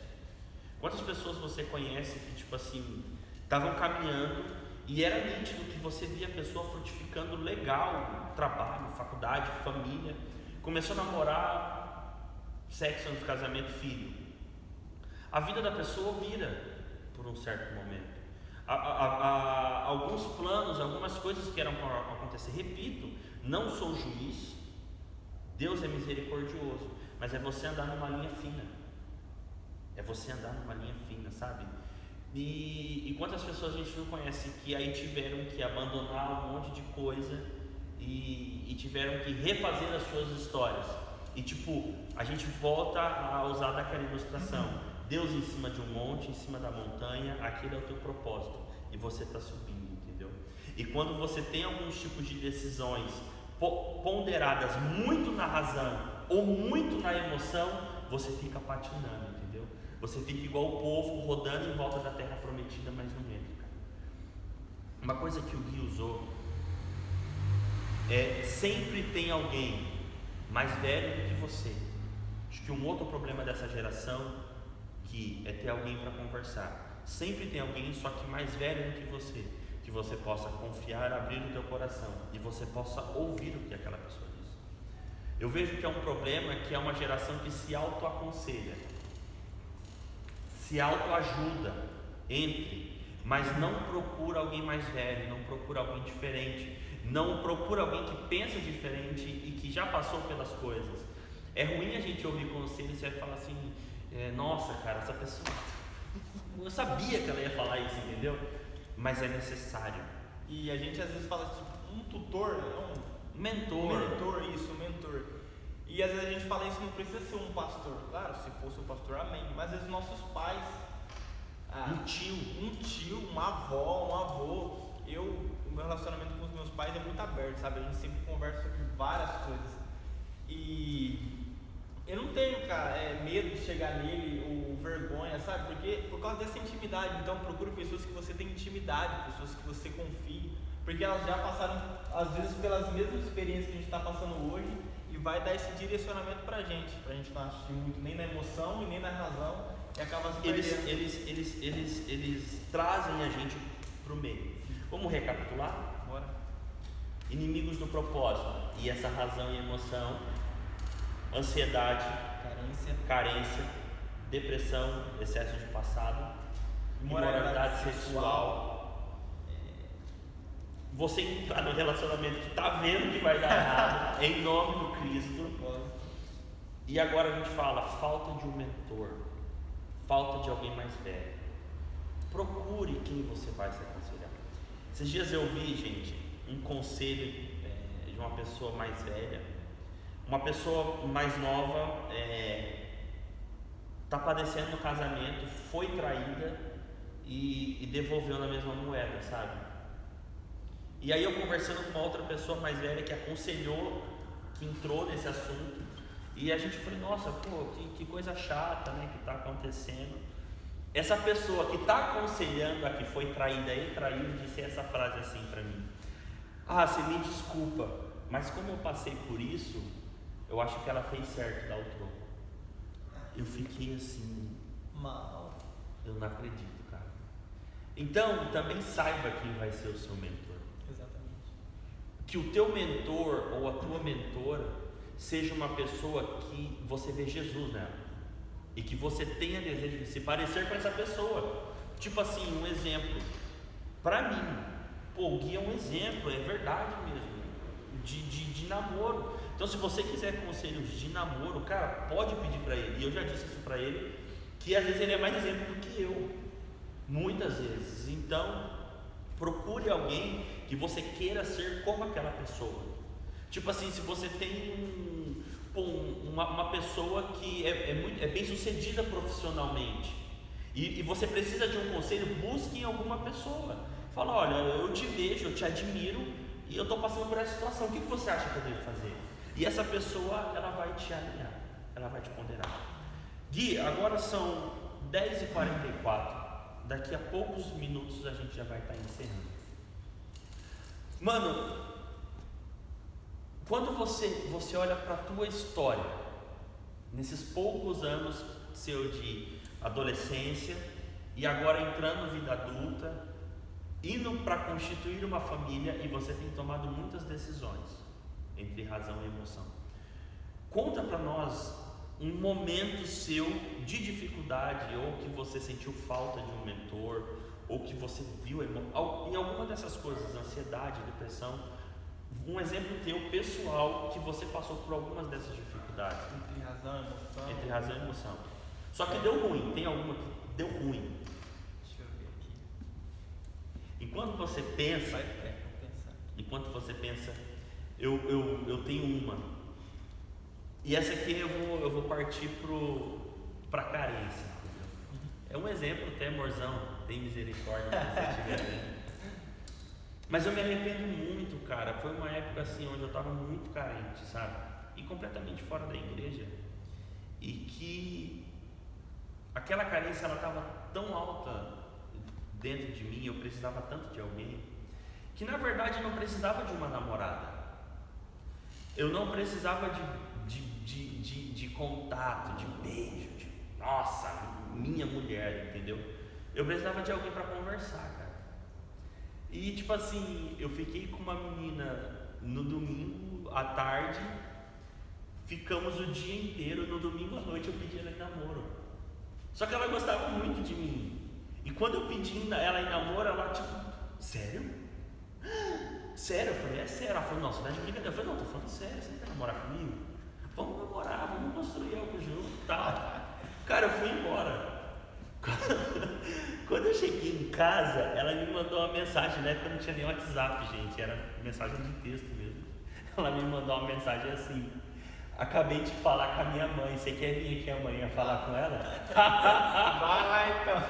Quantas pessoas você conhece que, tipo assim, estavam caminhando e era nítido que você via a pessoa frutificando legal, trabalho, faculdade, família, começou a namorar, sexo antes do casamento, filho. A vida da pessoa vira por um certo momento. Alguns planos, algumas coisas que eram para acontecer. Repito, não sou juiz, Deus é misericordioso, mas é você andar numa linha fina. É você andar numa linha fina, sabe? E quantas pessoas a gente não conhece que aí tiveram que abandonar um monte de coisa e tiveram que refazer as suas histórias. E tipo, a gente volta a usar daquela ilustração. Deus em cima de um monte, em cima da montanha, aquele é o teu propósito. E você está subindo, entendeu? E quando você tem alguns tipos de decisões ponderadas muito na razão ou muito na emoção, você fica patinando, entendeu? Você fica igual o povo rodando em volta da terra prometida, mas não entra, cara. Uma coisa que o Gui usou sempre tem alguém mais velho do que você. Acho que um outro problema dessa geração que é ter alguém para conversar. Sempre tem alguém, só que mais velho do que você possa confiar, abrir o teu coração e você possa ouvir o que aquela pessoa diz. Eu vejo que é um problema que é uma geração que se autoaconselha, se autoajuda mas não procura alguém mais velho, não procura alguém diferente, não procura alguém que pensa diferente e que já passou pelas coisas. É ruim a gente ouvir conselho e você vai falar assim, nossa cara, essa pessoa, eu sabia que ela ia falar isso, entendeu? Mas é necessário. E a gente às vezes fala tipo, um tutor, um mentor. E às vezes a gente fala isso, não precisa ser um pastor. Claro, se fosse um pastor, amém. Mas às vezes nossos pais, um tio, uma avó, um avô. O meu relacionamento com os meus pais é muito aberto, sabe? A gente sempre conversa sobre várias coisas. E eu não tenho, cara, medo de chegar nele ou vergonha, sabe? Porque por causa dessa intimidade. Então procure pessoas que você tem intimidade, pessoas que você confie, porque elas já passaram às vezes pelas mesmas experiências que a gente está passando hoje e vai dar esse direcionamento pra gente não assistir muito nem na emoção e nem na razão e acaba se perdendo. Eles trazem a gente pro meio. Vamos recapitular? Bora. Inimigos do propósito. E essa razão e emoção, ansiedade, carência, depressão, excesso de passado, imoralidade sexual. Você entrar no relacionamento que está vendo que vai dar errado, em nome do Cristo. E agora a gente fala, falta de um mentor, falta de alguém mais velho. Procure quem você vai se aconselhar. Esses dias eu vi, gente, um conselho de uma pessoa mais velha. Uma pessoa mais nova está padecendo no casamento, foi traída e devolveu na mesma moeda, sabe? E aí eu conversando com uma outra pessoa mais velha que aconselhou, que entrou nesse assunto, e a gente falou, nossa, pô, que coisa chata, né, que está acontecendo. Essa pessoa que está aconselhando a que foi traída e traiu, disse essa frase assim para mim: ah, você me desculpa, mas como eu passei por isso, eu acho que ela fez certo dar o troco. Eu fiquei assim, mal. Eu não acredito, cara. Então, também saiba quem vai ser o seu mentor. Exatamente. Que o teu mentor ou a tua mentora seja uma pessoa que você vê Jesus nela. E que você tenha desejo de se parecer com essa pessoa. Tipo assim, um exemplo. Pra mim, o Gui é um exemplo, é verdade mesmo. De namoro. Então, se você quiser conselhos de namoro, cara, pode pedir para ele. E eu já disse isso para ele, que às vezes ele é mais exemplo do que eu. Muitas vezes. Então, procure alguém que você queira ser como aquela pessoa. Tipo assim, se você tem uma pessoa que é bem sucedida profissionalmente e você precisa de um conselho, busque em alguma pessoa. Fala, olha, eu te vejo, eu te admiro e eu estou passando por essa situação, o que você acha que eu devo fazer? E essa pessoa, ela vai te alinhar, ela vai te ponderar. Gui, agora são 10h44, daqui a poucos minutos a gente já vai estar encerrando. Mano, quando você olha para a tua história, nesses poucos anos seu de adolescência e agora entrando na vida adulta, indo para constituir uma família, e você tem tomado muitas decisões entre razão e emoção. Conta para nós um momento seu de dificuldade, ou que você sentiu falta de um mentor, ou que você viu em alguma dessas coisas, ansiedade, depressão, um exemplo teu pessoal que você passou por algumas dessas dificuldades. Entre razão e emoção. Entre razão e emoção. Só que deu ruim, tem alguma que deu ruim. Deixa eu ver aqui. Enquanto você pensa, eu tenho uma. E essa aqui eu vou partir para carência. É um exemplo até, amorzão, tem misericórdia se você estiver vendo. Mas eu me arrependo muito, cara. Foi uma época assim onde eu estava muito carente, sabe? E completamente fora da igreja. E que aquela carência, ela estava tão alta dentro de mim, eu precisava tanto de alguém, que na verdade eu não precisava de uma namorada. Eu não precisava de contato, de beijo, nossa, minha mulher, entendeu? Eu precisava de alguém para conversar, cara. E tipo assim, eu fiquei com uma menina no domingo à tarde, ficamos o dia inteiro, no domingo à noite eu pedi ela em namoro. Só que ela gostava muito de mim. E quando eu pedi ela em namoro, ela tipo, sério? Sério? Eu falei, é sério. Ela falou, não, você tá de brincadeira. Eu falei, não, tô falando sério, você quer namorar comigo? Vamos namorar, vamos construir algo junto e tal. Cara, eu fui embora. Quando eu cheguei em casa, ela me mandou uma mensagem, na época não tinha nem WhatsApp, gente, era mensagem de texto mesmo. Ela me mandou uma mensagem assim: acabei de falar com a minha mãe, você quer vir aqui amanhã falar com ela? Vai lá então.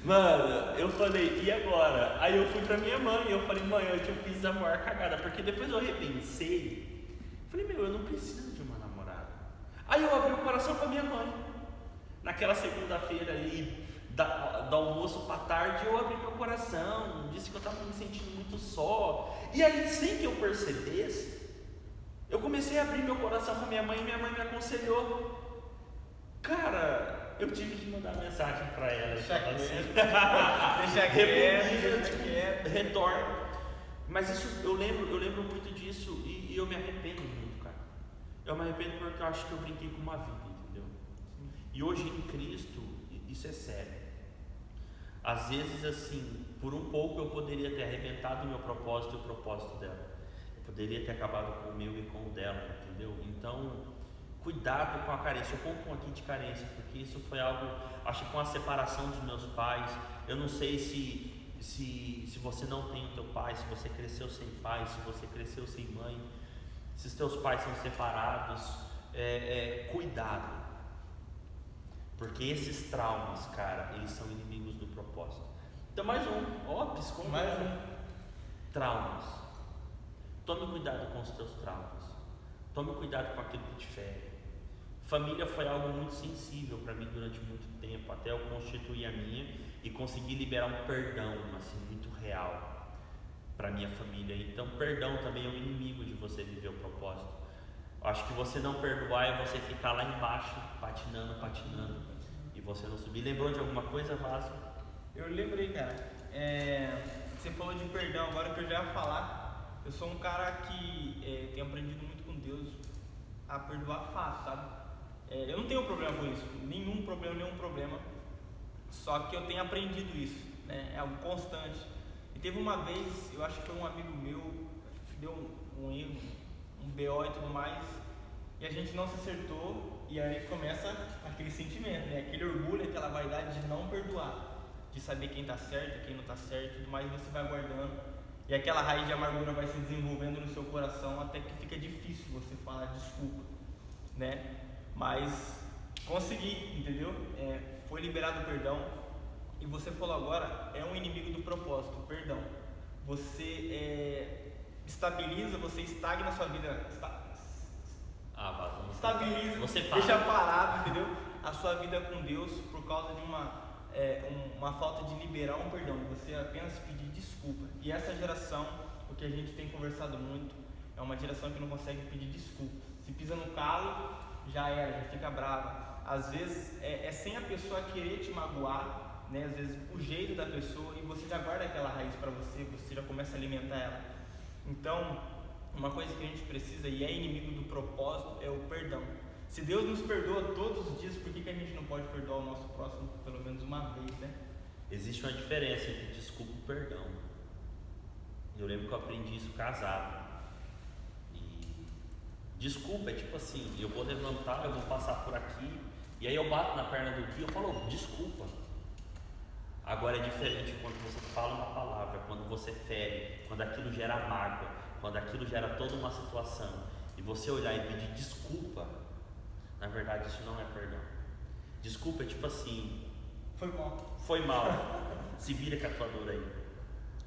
Mano, eu falei, e agora? Aí eu fui pra minha mãe, eu falei, mãe, eu fiz a maior cagada, porque depois eu repensei, falei, eu não preciso de uma namorada. Aí eu abri o coração pra minha mãe. Naquela segunda-feira ali, do almoço pra tarde, eu abri meu coração, disse que eu tava me sentindo muito só. E aí, sem que eu percebesse, eu comecei a abrir meu coração pra minha mãe, e minha mãe me aconselhou. Cara, eu tive que mandar mensagem pra ela. Deixa quieto, retorno. Mas isso, eu lembro muito disso, e eu me arrependo muito, cara. Eu me arrependo porque eu acho que eu brinquei com uma vida, entendeu? E hoje em Cristo, isso é sério. Às vezes, assim, por um pouco eu poderia ter arrebentado o meu propósito e o propósito dela. Eu poderia ter acabado com o meu e com o dela, entendeu? Então, cuidado com a carência. Eu conto aqui de carência, porque isso foi algo, acho que com a separação dos meus pais. Eu não sei se você não tem o teu pai, se você cresceu sem pai, se você cresceu sem mãe, se os teus pais são separados, cuidado. Porque esses traumas, cara, eles são inimigos do propósito. Então mais um, piscou mais um. Traumas. Tome cuidado com os teus traumas. Tome cuidado com aquilo que te fere. Família foi algo muito sensível para mim durante muito tempo, até eu constituir a minha e conseguir liberar um perdão, assim, muito real para minha família. Então perdão também é um inimigo de você viver o propósito. Acho que você não perdoar é você ficar lá embaixo, patinando, e você não subir. Lembrou de alguma coisa, Vaso? Eu lembrei, cara. Você falou de perdão, agora que eu já ia falar. Eu sou um cara que tem aprendido muito com Deus a perdoar fácil, sabe? Eu não tenho problema com isso, nenhum problema. Só que eu tenho aprendido isso, né? É algo constante. E teve uma vez, eu acho que foi um amigo meu, que deu um erro, um BO e tudo mais, e a gente não se acertou, e aí começa aquele sentimento, né? Aquele orgulho, aquela vaidade de não perdoar, de saber quem tá certo, quem não tá certo e tudo mais, você vai guardando, e aquela raiz de amargura vai se desenvolvendo no seu coração até que fica difícil você falar desculpa, né? Mas consegui, entendeu? Foi liberado o perdão, e você falou agora, é um inimigo do propósito, o perdão. Você estabiliza, você estagna a sua vida, estabiliza, você deixa parado, entendeu? A sua vida com Deus por causa de uma falta de liberar um perdão, você apenas pedir desculpa. E essa geração, o que a gente tem conversado muito, é uma geração que não consegue pedir desculpa. Se pisa no calo, já fica brava. Às vezes sem a pessoa querer te magoar, né? Às vezes o jeito da pessoa, e você já guarda aquela raiz para você já começa a alimentar ela. Então, uma coisa que a gente precisa, e é inimigo do propósito, é o perdão. Se Deus nos perdoa todos os dias, por que a gente não pode perdoar o nosso próximo pelo menos uma vez, né? Existe uma diferença entre desculpa e perdão. Eu lembro que eu aprendi isso casado. E desculpa é tipo assim, eu vou levantar, eu vou passar por aqui, e aí eu bato na perna do Gui, eu falo, desculpa. Agora é diferente quando você fala uma palavra, quando você fere, quando aquilo gera mágoa, quando aquilo gera toda uma situação, e você olhar e pedir desculpa, na verdade isso não é perdão. Desculpa é tipo assim, foi mal, se vira com a tua dor aí.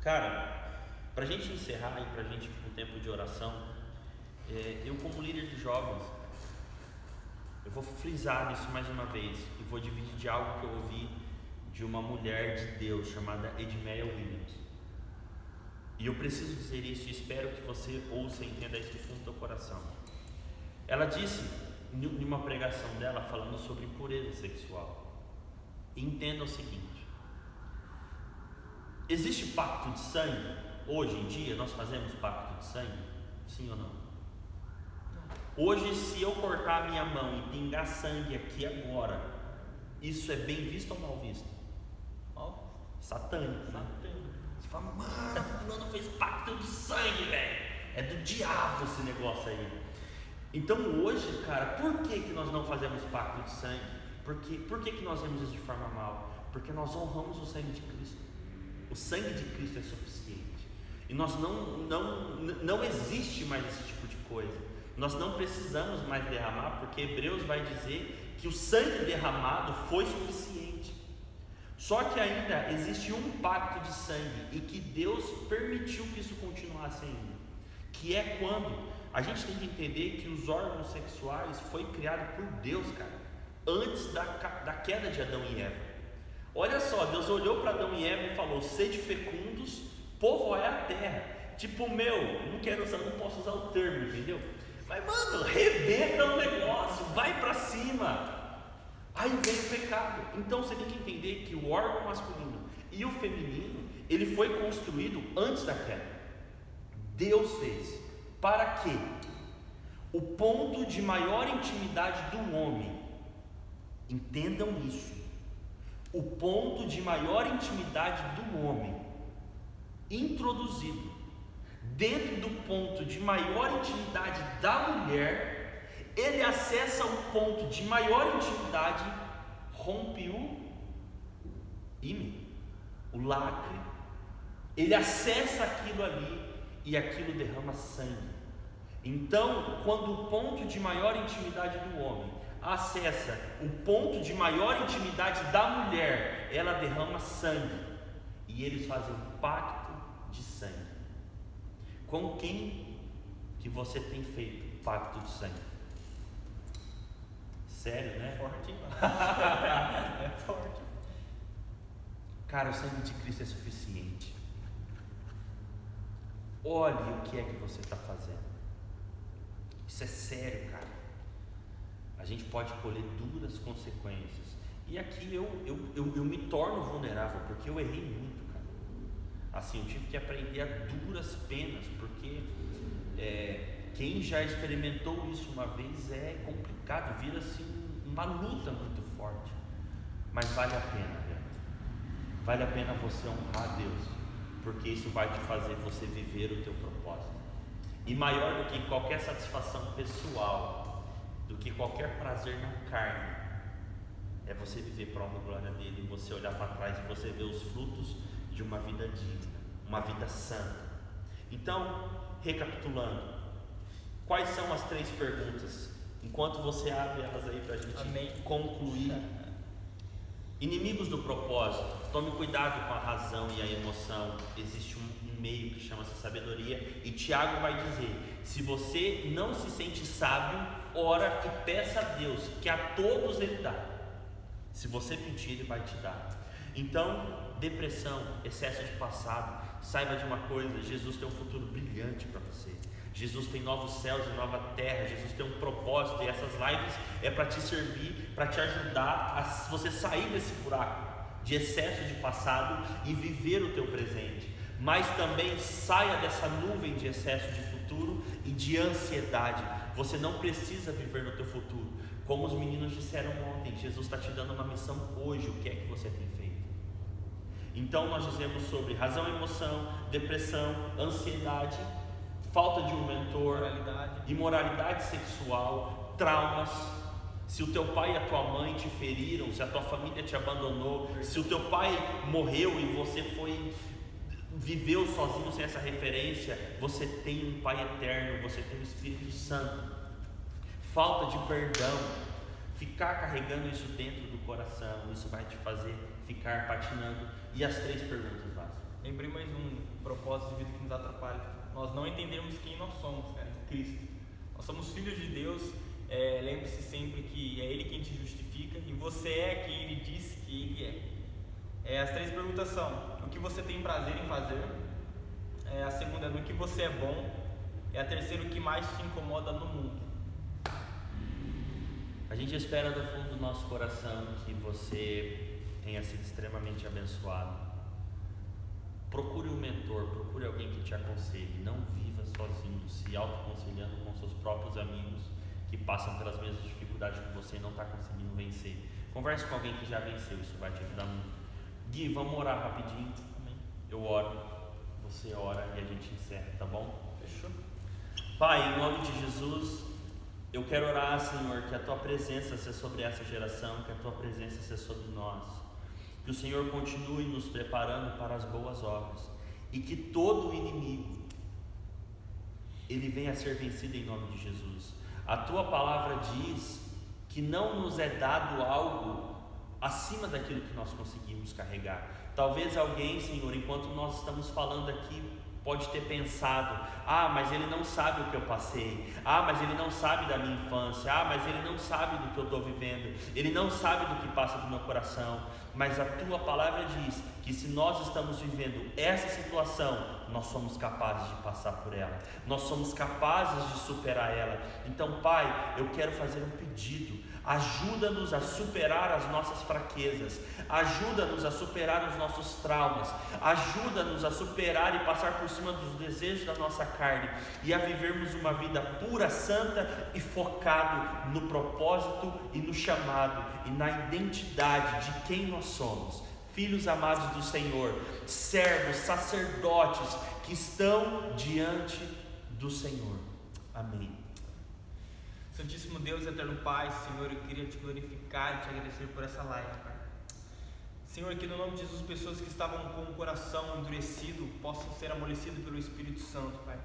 Cara, pra gente encerrar e pra gente ir para um tempo de oração, eu como líder de jovens, eu vou frisar isso mais uma vez, e vou dividir de algo que eu ouvi de uma mulher de Deus chamada Edmeia Williams. E eu preciso dizer isso e espero que você ouça e entenda isso do fundo do teu coração. Ela disse, em uma pregação dela, falando sobre impureza sexual, entenda o seguinte: existe pacto de sangue? Hoje em dia nós fazemos pacto de sangue? Sim ou não? Hoje, se eu cortar a minha mão e pingar sangue aqui agora, isso é bem visto ou mal visto? Satânico, né? Você fala, mano, fulano fez pacto de sangue, velho. É do diabo esse negócio aí. Então hoje, cara, por que nós não fazemos pacto de sangue? Por que nós vemos isso de forma mal? Porque nós honramos o sangue de Cristo. O sangue de Cristo é suficiente. E nós não existe mais esse tipo de coisa. Nós não precisamos mais derramar, porque Hebreus vai dizer que o sangue derramado foi suficiente. Só que ainda existe um pacto de sangue, e que Deus permitiu que isso continuasse ainda, que é quando a gente tem que entender que os órgãos sexuais foi criado por Deus, cara, antes da queda de Adão e Eva. Olha só, Deus olhou para Adão e Eva e falou: sede fecundos, povoai a terra. Tipo, não posso usar o termo, entendeu? Mas mano, rebenta o negócio, vai para cima. Aí vem o pecado. Então você tem que entender que o órgão masculino e o feminino, ele foi construído antes da queda. Deus fez. Para quê? O ponto de maior intimidade do homem, entendam isso, o ponto de maior intimidade do homem, introduzido dentro do ponto de maior intimidade da mulher, ele acessa o ponto de maior intimidade, rompe o ímã, o lacre, ele acessa aquilo ali e aquilo derrama sangue. Então, quando o ponto de maior intimidade do homem acessa o ponto de maior intimidade da mulher, ela derrama sangue e eles fazem um pacto de sangue. Com quem que você tem feito pacto de sangue? Sério, né? Forte, hein? É forte. Cara, o sangue de Cristo é suficiente. Olhe o que é que você está fazendo. Isso é sério, cara. A gente pode colher duras consequências. E aqui eu me torno vulnerável, porque eu errei muito, cara. Assim, eu tive que aprender a duras penas, porque quem já experimentou isso uma vez é complicado, vira assim uma luta muito forte. Mas vale a pena, velho. Vale a pena você honrar a Deus, porque isso vai te fazer você viver o teu propósito. E maior do que qualquer satisfação pessoal, do que qualquer prazer na carne, é você viver para a honra e glória dele, você olhar para trás e você ver os frutos de uma vida digna, uma vida santa. Então, recapitulando, quais são as 3 perguntas? Enquanto você abre elas aí para a gente concluir. Inimigos do propósito, tome cuidado com a razão e a emoção. Existe um meio que chama-se sabedoria, e Tiago vai dizer: se você não se sente sábio, ora e peça a Deus, que a todos ele dá. Se você pedir, ele vai te dar. Então, depressão, excesso de passado, saiba de uma coisa: Jesus tem um futuro brilhante para você. Jesus tem novos céus e nova terra. Jesus tem um propósito, e essas lives é para te servir, para te ajudar a você sair desse buraco de excesso de passado e viver o teu presente. Mas também saia dessa nuvem de excesso de futuro e de ansiedade. Você não precisa viver no teu futuro. Como os meninos disseram ontem, Jesus está te dando uma missão hoje. O que é que você tem feito? Então nós dizemos sobre razão e emoção, depressão, ansiedade, falta de um mentor, imoralidade sexual, traumas. Se o teu pai e a tua mãe te feriram, se a tua família te abandonou, se o teu pai morreu e você viveu sozinho sem essa referência, você tem um Pai eterno, você tem o Espírito Santo. Falta de perdão, ficar carregando isso dentro do coração, isso vai te fazer ficar patinando. E as 3 perguntas básicas. Lembrei mais um propósito de vida que nos atrapalha. Nós não entendemos quem nós somos, cara, em Cristo. Nós somos filhos de Deus. Lembre-se sempre que é Ele quem te justifica e você é quem Ele disse que Ele é. As 3 perguntas são: o que você tem prazer em fazer? A segunda é: no que você é bom? E a terceira: o que mais te incomoda no mundo? A gente espera do fundo do nosso coração que você tenha sido extremamente abençoado. Procure um mentor, procure alguém que te aconselhe. Não viva sozinho, se autoaconselhando com seus próprios amigos que passam pelas mesmas dificuldades que você e não está conseguindo vencer. Converse com alguém que já venceu, isso vai te ajudar muito. Gui, vamos orar rapidinho. Amém. Eu oro, você ora e a gente encerra, tá bom? Fechou. Pai, em nome de Jesus, eu quero orar, Senhor, que a Tua presença seja sobre essa geração, que a Tua presença seja sobre nós, que o Senhor continue nos preparando para as boas obras e que todo inimigo ele venha a ser vencido em nome de Jesus. A Tua palavra diz que não nos é dado algo acima daquilo que nós conseguimos carregar. Talvez alguém, Senhor, enquanto nós estamos falando aqui, pode ter pensado: mas ele não sabe o que eu passei, mas ele não sabe da minha infância, mas ele não sabe do que eu estou vivendo, ele não sabe do que passa do meu coração. mas a tua palavra diz que se nós estamos vivendo essa situação, nós somos capazes de passar por ela, nós somos capazes de superar ela. Então, Pai, eu quero fazer um pedido: ajuda-nos a superar as nossas fraquezas, ajuda-nos a superar os nossos traumas, ajuda-nos a superar e passar por cima dos desejos da nossa carne e a vivermos uma vida pura, santa e focado no propósito e no chamado e na identidade de quem nós somos, filhos amados do Senhor, servos, sacerdotes que estão diante do Senhor. Amém. Santíssimo Deus, eterno Pai, Senhor, eu queria te glorificar e te agradecer por essa live, Pai. Senhor, que no nome de Jesus, pessoas que estavam com o coração endurecido possam ser amolecidas pelo Espírito Santo, Pai.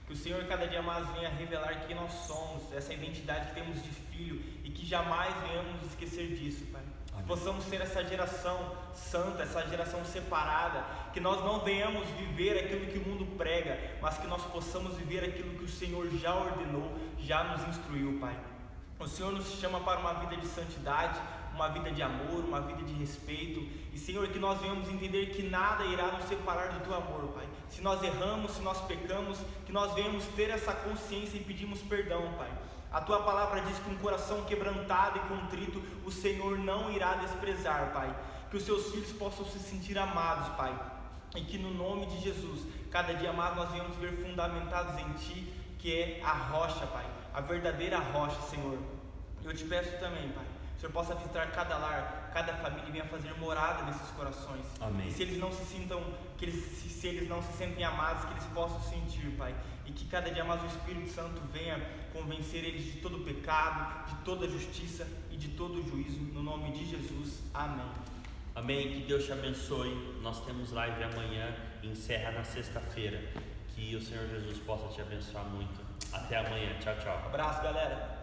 Que o Senhor cada dia mais venha revelar quem nós somos, essa identidade que temos de filho, e que jamais venhamos esquecer disso, Pai. Que possamos ser essa geração santa, essa geração separada, que nós não venhamos viver aquilo que o mundo prega, mas que nós possamos viver aquilo que o Senhor já ordenou, já nos instruiu, Pai. O Senhor nos chama para uma vida de santidade, uma vida de amor, uma vida de respeito, e Senhor, que nós venhamos entender que nada irá nos separar do Teu amor, Pai. Se nós erramos, se nós pecamos, que nós venhamos ter essa consciência e pedimos perdão, Pai. A Tua palavra diz que um coração quebrantado e contrito o Senhor não irá desprezar, Pai. Que os Seus filhos possam se sentir amados, Pai, e que no nome de Jesus, cada dia mais nós venhamos ver fundamentados em Ti, que é a rocha, Pai, a verdadeira rocha, Senhor. Eu te peço também, Pai, que o Senhor possa visitar cada lar, cada família, e venha fazer morada nesses corações. Amém. E se eles não se sintam, se eles não se sentem amados, que eles possam sentir, Pai. E que cada dia mais o Espírito Santo venha convencer eles de todo pecado, de toda justiça e de todo juízo, no nome de Jesus. Amém. Amém, que Deus te abençoe. Nós temos live amanhã e encerra na sexta-feira. Que o Senhor Jesus possa te abençoar muito. Até amanhã, tchau, tchau. Abraço, galera.